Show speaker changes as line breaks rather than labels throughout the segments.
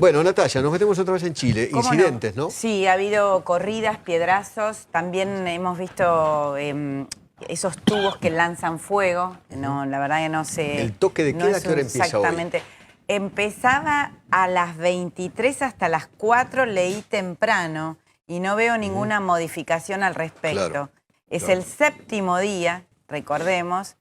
Bueno, Natalia, nos metemos otra vez en Chile.
¿Cómo
Incidentes,
no?
¿no?
Sí, ha habido corridas, piedrazos. También hemos visto esos tubos que lanzan fuego. No, la verdad que no sé.
¿El toque de queda qué hora empieza hoy?
Exactamente. Empezaba a las 23 hasta las 4, leí temprano y no veo ninguna modificación al respecto.
Claro,
Es el 7º día, recordemos.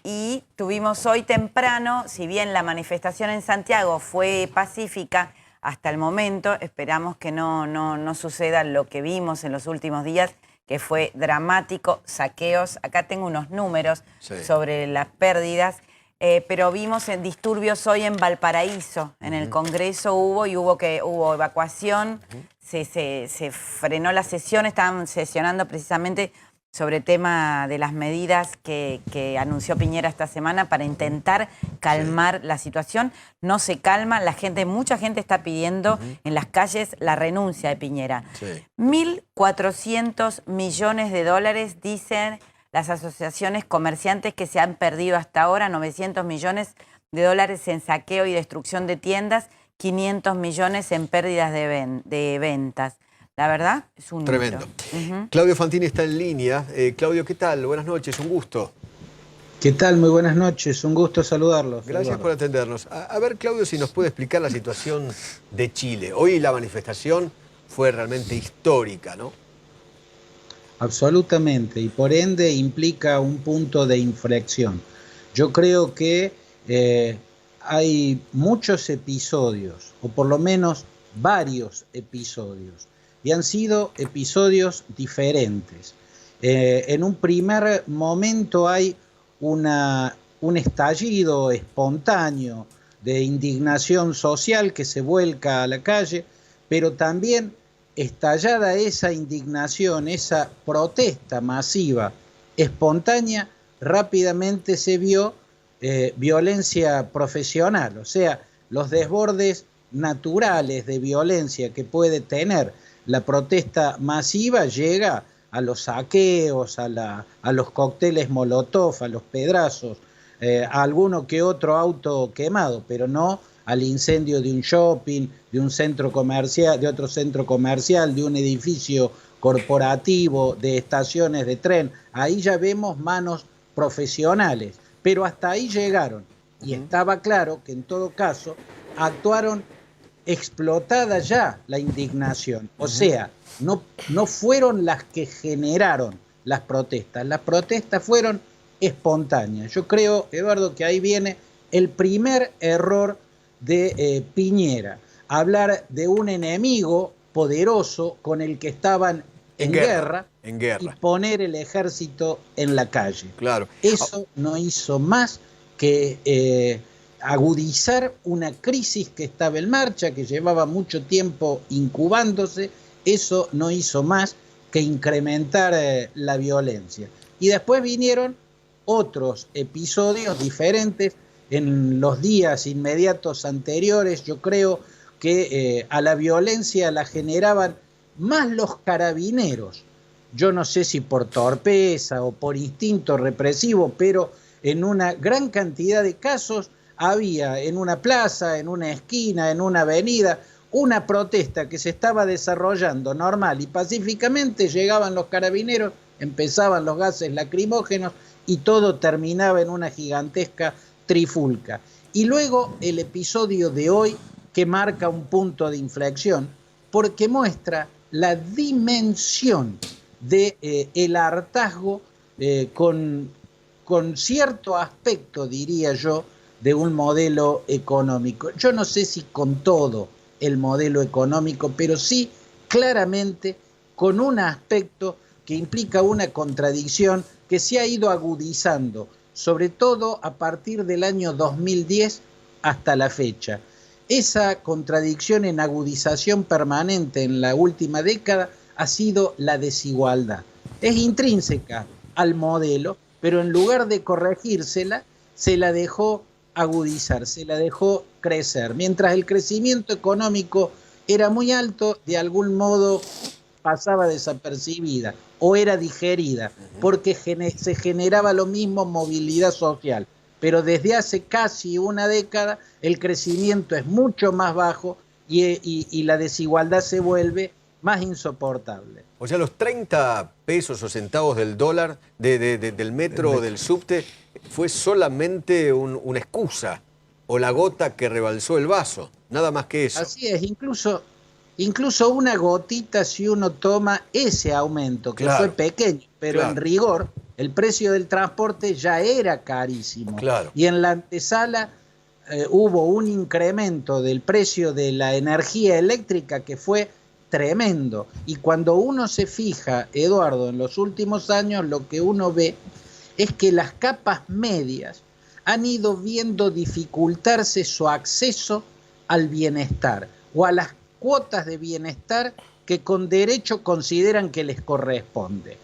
Y tuvimos hoy temprano, si bien la manifestación en Santiago fue pacífica hasta el momento, esperamos que no suceda lo que vimos en los últimos días, que fue dramático, saqueos. Acá tengo unos números sobre las pérdidas, pero vimos en disturbios hoy en Valparaíso, en el Congreso hubo evacuación, se frenó la sesión, estaban sesionando precisamente sobre el tema de las medidas que anunció Piñera esta semana para intentar calmar la situación. No se calma, mucha gente está pidiendo en las calles la renuncia de Piñera. 1.400 millones de dólares, dicen las asociaciones comerciantes, que se han perdido hasta ahora, 900 millones de dólares en saqueo y destrucción de tiendas, 500 millones en pérdidas de ventas. La verdad, es un
tremendo.
número.
Claudio Fantini está en línea. Claudio, ¿qué tal? Buenas noches, un gusto.
¿Qué tal? Muy buenas noches, un gusto saludarlos.
Gracias por atendernos. A ver, Claudio, si nos puede explicar la situación de Chile. Hoy la manifestación fue realmente histórica, ¿no?
Absolutamente, y por ende implica un punto de inflexión. Yo creo que hay muchos episodios, o por lo menos varios episodios, y han sido episodios diferentes. En un primer momento hay un estallido espontáneo de indignación social que se vuelca a la calle, pero también estallada esa indignación, esa protesta masiva, espontánea, rápidamente se vio violencia profesional, o sea, los desbordes naturales de violencia que puede tener la protesta masiva llega a los saqueos, a los cócteles molotov, a los pedrazos, a alguno que otro auto quemado, pero no al incendio de un shopping, de un centro comercial, de otro centro comercial, de un edificio corporativo, de estaciones de tren. Ahí ya vemos manos profesionales, pero hasta ahí llegaron. Y estaba claro que en todo caso actuaron explotada ya la indignación. O sea, no fueron las que generaron las protestas fueron espontáneas. Yo creo, Eduardo, que ahí viene el primer error de Piñera, hablar de un enemigo poderoso con el que estaban en guerra y poner el ejército en la calle.
Claro.
Eso no hizo más que agudizar una crisis que estaba en marcha, que llevaba mucho tiempo incubándose. Eso no hizo más que incrementar la violencia. Y después vinieron otros episodios diferentes en los días inmediatos anteriores. Yo creo que a la violencia la generaban más los carabineros. Yo no sé si por torpeza o por instinto represivo, pero en una gran cantidad de casos había en una plaza, en una esquina, en una avenida, una protesta que se estaba desarrollando normal y pacíficamente, llegaban los carabineros, empezaban los gases lacrimógenos y todo terminaba en una gigantesca trifulca. Y luego el episodio de hoy, que marca un punto de inflexión, porque muestra la dimensión de el hartazgo con cierto aspecto, diría yo, de un modelo económico. Yo no sé si con todo el modelo económico, pero sí claramente con un aspecto que implica una contradicción que se ha ido agudizando, sobre todo a partir del año 2010 hasta la fecha. Esa contradicción en agudización permanente en la última década ha sido la desigualdad. Es intrínseca al modelo, pero en lugar de corregírsela, se la dejó agudizar, se la dejó crecer. Mientras el crecimiento económico era muy alto, de algún modo pasaba desapercibida o era digerida, porque se generaba lo mismo movilidad social. pero desde hace casi una década el crecimiento es mucho más bajo y la desigualdad se vuelve más insoportable.
O sea, los 30 pesos o centavos del dólar, del metro o del subte, fue solamente una excusa o la gota que rebalsó el vaso, nada más que eso.
Así es, incluso una gotita si uno toma ese aumento, que fue pequeño, pero en rigor el precio del transporte ya era carísimo. Y en la antesala hubo un incremento del precio de la energía eléctrica que fue tremendo. Y cuando uno se fija, Eduardo, en los últimos años, lo que uno ve es que las capas medias han ido viendo dificultarse su acceso al bienestar o a las cuotas de bienestar que con derecho consideran que les corresponde.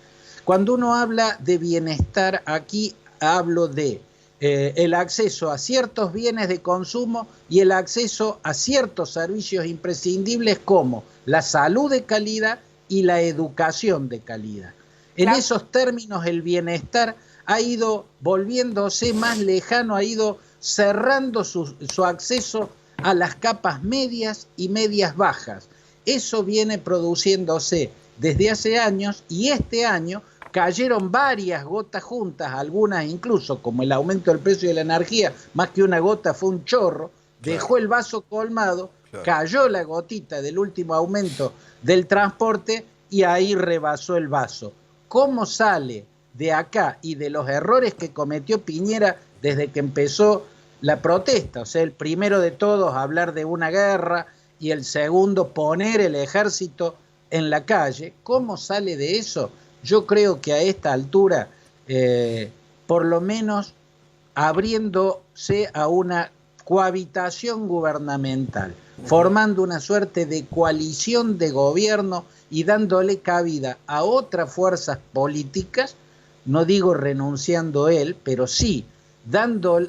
Cuando uno habla de bienestar, aquí hablo de el acceso a ciertos bienes de consumo y el acceso a ciertos servicios imprescindibles como la salud de calidad y la educación de calidad. En esos términos el bienestar ha ido volviéndose más lejano, ha ido cerrando su acceso a las capas medias y medias bajas. Eso viene produciéndose desde hace años y este año cayeron varias gotas juntas, algunas incluso, como el aumento del precio de la energía, más que una gota fue un chorro, dejó el vaso colmado, cayó la gotita del último aumento del transporte y ahí rebasó el vaso. ¿Cómo sale de acá y de los errores que cometió Piñera desde que empezó la protesta? O sea, el primero de todos hablar de una guerra y el segundo poner el ejército en la calle. ¿Cómo sale de eso? Yo creo que a esta altura, por lo menos abriéndose a una cohabitación gubernamental, formando una suerte de coalición de gobierno y dándole cabida a otras fuerzas políticas, no digo renunciando él, pero sí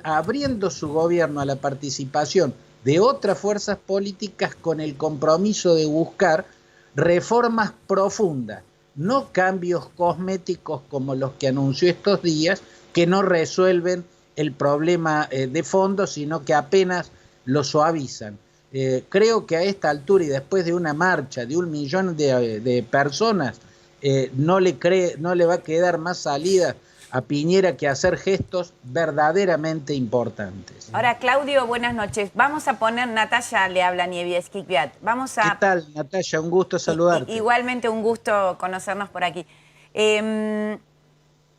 abriendo su gobierno a la participación de otras fuerzas políticas con el compromiso de buscar reformas profundas, no cambios cosméticos como los que anunció estos días, que no resuelven el problema de fondo, sino que apenas lo suavizan. Creo que a esta altura y después de una marcha de 1 millón de personas, no le va a quedar más salida a Piñera que hacer gestos verdaderamente importantes.
Ahora, Claudio, buenas noches. Vamos a poner, Natalia le habla Nievieski Kviat. Vamos a...
¿Qué tal, Natalia? Un gusto saludarte.
Igualmente un gusto conocernos por aquí.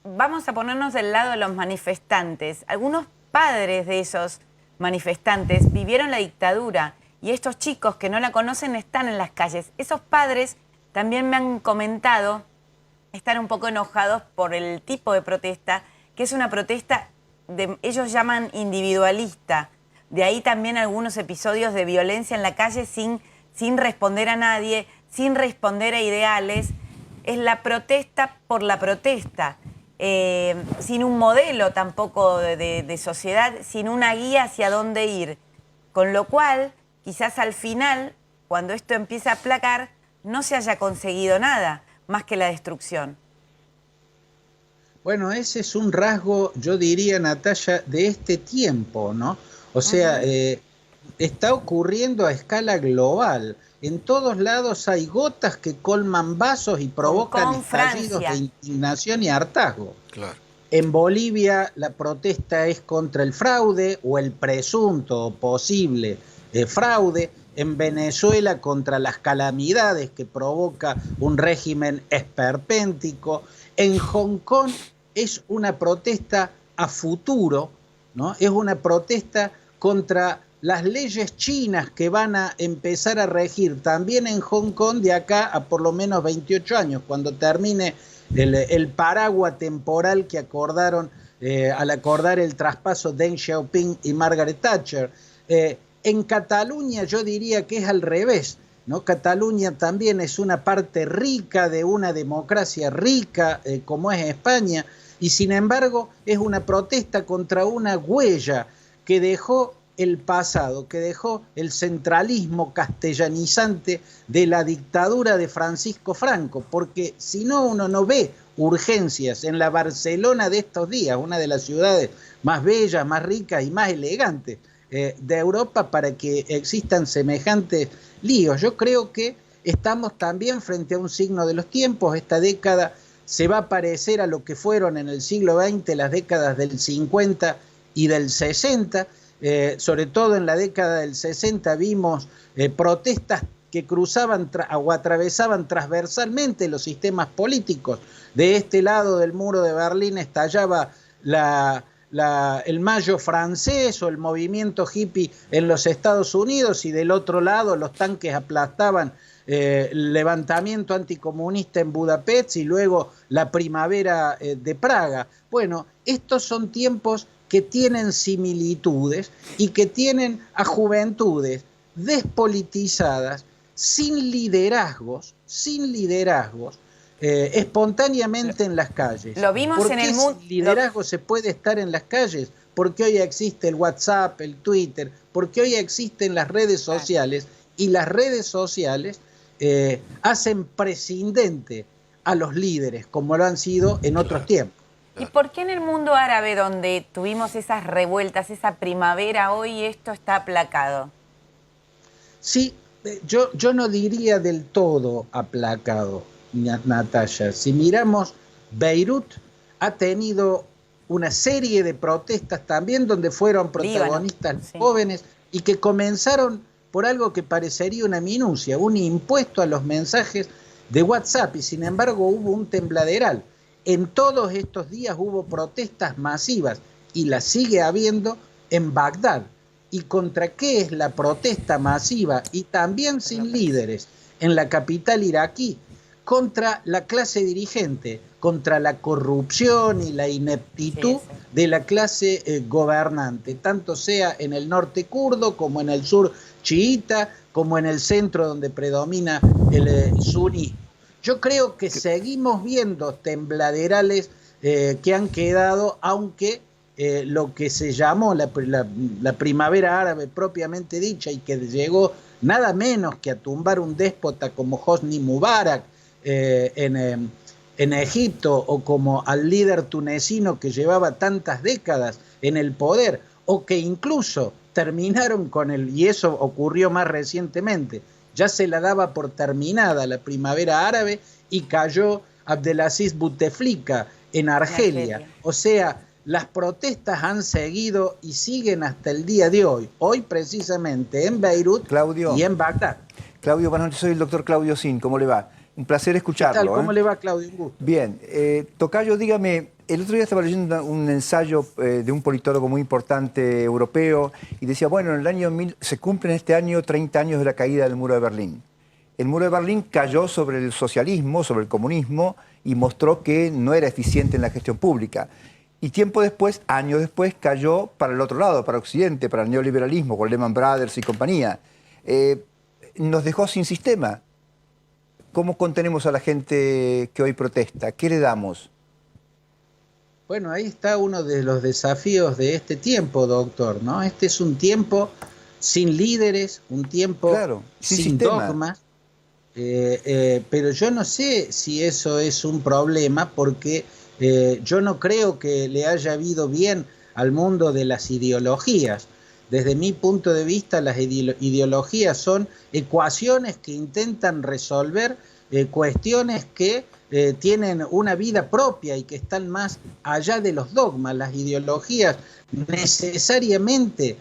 Vamos a ponernos del lado de los manifestantes. Algunos padres de esos manifestantes vivieron la dictadura y estos chicos que no la conocen están en las calles. Esos padres también me han comentado estar un poco enojados por el tipo de protesta, que es una protesta, ellos llaman individualista. De ahí también algunos episodios de violencia en la calle sin responder a nadie, sin responder a ideales. Es la protesta por la protesta, sin un modelo tampoco de sociedad, sin una guía hacia dónde ir. Con lo cual, quizás al final, cuando esto empieza a aplacar, no se haya conseguido nada más que la destrucción.
Bueno, ese es un rasgo, yo diría, Natalia, de este tiempo, ¿no? O sea, está ocurriendo a escala global. En todos lados hay gotas que colman vasos y provocan estallidos de indignación y hartazgo.
Claro.
En Bolivia la protesta es contra el fraude o el presunto o posible fraude. En Venezuela contra las calamidades que provoca un régimen esperpéntico. En Hong Kong es una protesta a futuro, ¿no? Es una protesta contra las leyes chinas que van a empezar a regir también en Hong Kong de acá a por lo menos 28 años, cuando termine el paraguas temporal que acordaron al acordar el traspaso de Deng Xiaoping y Margaret Thatcher. En Cataluña yo diría que es al revés, ¿no? Cataluña también es una parte rica de una democracia rica como es España, y sin embargo es una protesta contra una huella que dejó el pasado, que dejó el centralismo castellanizante de la dictadura de Francisco Franco, porque si no, uno no ve urgencias en la Barcelona de estos días, una de las ciudades más bellas, más ricas y más elegantes de Europa, para que existan semejantes líos. Yo creo que estamos también frente a un signo de los tiempos. Esta década se va a parecer a lo que fueron en el siglo XX las décadas del 50 y del 60. Sobre todo en la década del 60 vimos protestas que cruzaban o atravesaban transversalmente los sistemas políticos. De este lado del muro de Berlín estallaba el Mayo francés o el movimiento hippie en los Estados Unidos, y del otro lado los tanques aplastaban el levantamiento anticomunista en Budapest y luego la primavera de Praga. Bueno, estos son tiempos que tienen similitudes y que tienen a juventudes despolitizadas, sin liderazgos, espontáneamente en las calles.
Lo vimos en el mundo.
Sin liderazgo se puede estar en las calles, porque hoy existe el WhatsApp, el Twitter, porque hoy existen las redes sociales, y las redes sociales hacen prescindente a los líderes, como lo han sido en otros tiempos.
¿Y por qué en el mundo árabe, donde tuvimos esas revueltas, esa primavera, hoy esto está aplacado?
Sí, yo no diría del todo aplacado, Natalia. Si miramos, Beirut ha tenido una serie de protestas también donde fueron protagonistas jóvenes, y que comenzaron por algo que parecería una minucia, un impuesto a los mensajes de WhatsApp, y sin embargo hubo un tembladeral. En todos estos días hubo protestas masivas, y las sigue habiendo en Bagdad. ¿Y contra qué es la protesta masiva y también sin líderes en la capital iraquí? Contra la clase dirigente, contra la corrupción y la ineptitud de la clase gobernante, tanto sea en el norte kurdo como en el sur chiita, como en el centro donde predomina el suní. Yo creo que seguimos viendo tembladerales que han quedado, aunque lo que se llamó la primavera árabe propiamente dicha, y que llegó nada menos que a tumbar un déspota como Hosni Mubarak en Egipto, o como al líder tunecino que llevaba tantas décadas en el poder, o que incluso terminaron con y eso ocurrió más recientemente, ya se la daba por terminada la primavera árabe y cayó Abdelaziz Bouteflika en Argelia. O sea, las protestas han seguido y siguen hasta el día de hoy. Hoy precisamente en Beirut y en Bagdad.
Claudio, buenas noches, soy el doctor Claudio Sin, ¿cómo le va? Un placer escucharlo.
¿Qué tal? ¿Cómo le va, Claudio? Un gusto.
Bien, tocayo, dígame, el otro día estaba leyendo un ensayo de un politólogo muy importante europeo, y decía, bueno, en el año se cumplen este año 30 años de la caída del muro de Berlín. El muro de Berlín cayó sobre el socialismo, sobre el comunismo, y mostró que no era eficiente en la gestión pública. Y tiempo después, años después, cayó para el otro lado, para Occidente, para el neoliberalismo, con Lehman Brothers y compañía. Nos dejó sin sistema. ¿Cómo contenemos a la gente que hoy protesta? ¿Qué le damos?
Bueno, ahí está uno de los desafíos de este tiempo, doctor, ¿no? Este es un tiempo sin líderes, un tiempo sin dogmas, pero yo no sé si eso es un problema, porque yo no creo que le haya ido bien al mundo de las ideologías. Desde mi punto de vista, las ideologías son ecuaciones que intentan resolver cuestiones que tienen una vida propia y que están más allá de los dogmas. Las ideologías necesariamente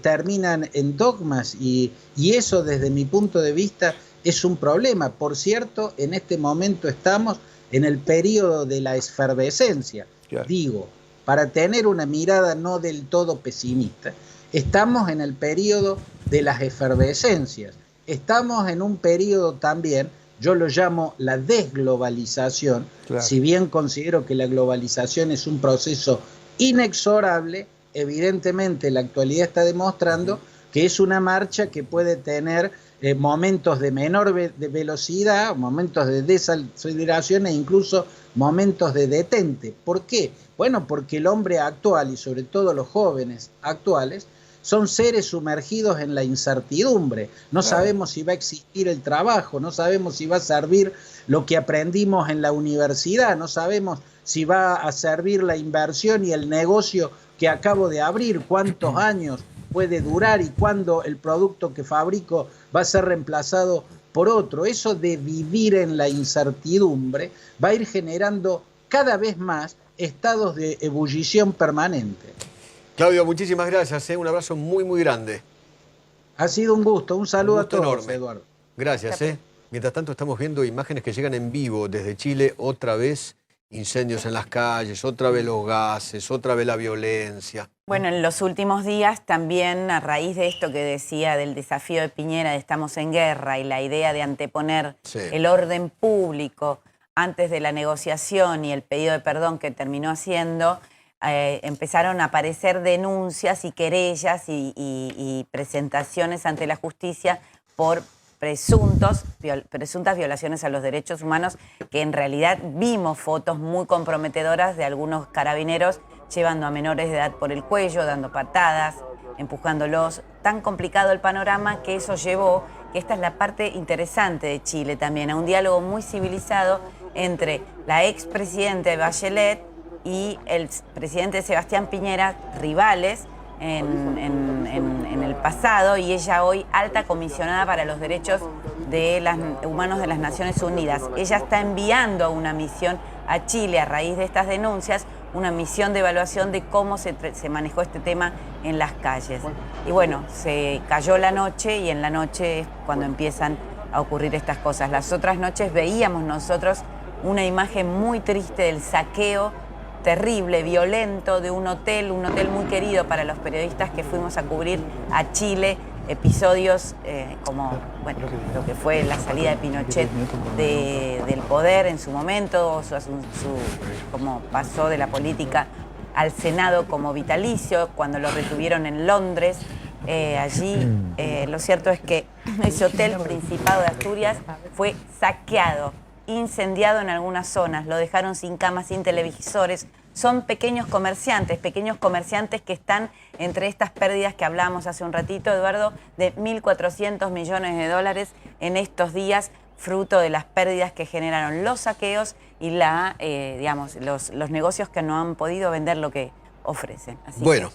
terminan en dogmas, y eso, desde mi punto de vista, es un problema. Por cierto, en este momento estamos en el periodo de la efervescencia. Claro. Digo, para tener una mirada no del todo pesimista, estamos en el periodo de las efervescencias. Estamos en un periodo también, yo lo llamo la desglobalización, si bien considero que la globalización es un proceso inexorable. Evidentemente la actualidad está demostrando que es una marcha que puede tener momentos de menor velocidad, momentos de desaceleración e incluso momentos de detente. ¿Por qué? Bueno, porque el hombre actual, y sobre todo los jóvenes actuales, son seres sumergidos en la incertidumbre. No sabemos si va a existir el trabajo, no sabemos si va a servir lo que aprendimos en la universidad, no sabemos si va a servir la inversión y el negocio que acabo de abrir, cuántos años puede durar y cuándo el producto que fabrico va a ser reemplazado por otro. Eso de vivir en la incertidumbre va a ir generando cada vez más estados de ebullición permanente.
Claudio, muchísimas gracias. Un abrazo muy, muy grande.
Ha sido un gusto. Un saludo
gusto
a todos,
enorme.
Eduardo.
Gracias. Mientras tanto, estamos viendo imágenes que llegan en vivo desde Chile. Otra vez incendios en las calles, otra vez los gases, otra vez la violencia.
Bueno, en los últimos días también, a raíz de esto que decía del desafío de Piñera de estamos en guerra y la idea de anteponer el orden público antes de la negociación y el pedido de perdón que terminó haciendo, empezaron a aparecer denuncias y querellas y presentaciones ante la justicia por presuntas violaciones a los derechos humanos, que en realidad vimos fotos muy comprometedoras de algunos carabineros llevando a menores de edad por el cuello, dando patadas, empujándolos. Tan complicado el panorama que eso llevó, que esta es la parte interesante de Chile también, a un diálogo muy civilizado entre la expresidente Bachelet y el presidente Sebastián Piñera, rivales en el pasado, y ella hoy alta comisionada para los derechos humanos de las Naciones Unidas. Ella está enviando una misión a Chile a raíz de estas denuncias, una misión de evaluación de cómo se manejó este tema en las calles. Y bueno, se cayó la noche y en la noche es cuando empiezan a ocurrir estas cosas. Las otras noches veíamos nosotros una imagen muy triste del saqueo terrible, violento de un hotel muy querido para los periodistas que fuimos a cubrir a Chile, episodios como bueno, lo que fue la salida de Pinochet del poder en su momento, como pasó de la política al Senado como vitalicio, cuando lo retuvieron en Londres. Allí lo cierto es que ese hotel Principado de Asturias fue saqueado, incendiado en algunas zonas, lo dejaron sin camas, sin televisores. Son pequeños comerciantes que están entre estas pérdidas que hablábamos hace un ratito, Eduardo, de 1.400 millones de dólares en estos días, fruto de las pérdidas que generaron los saqueos y los negocios que no han podido vender lo que ofrecen. Así
bueno.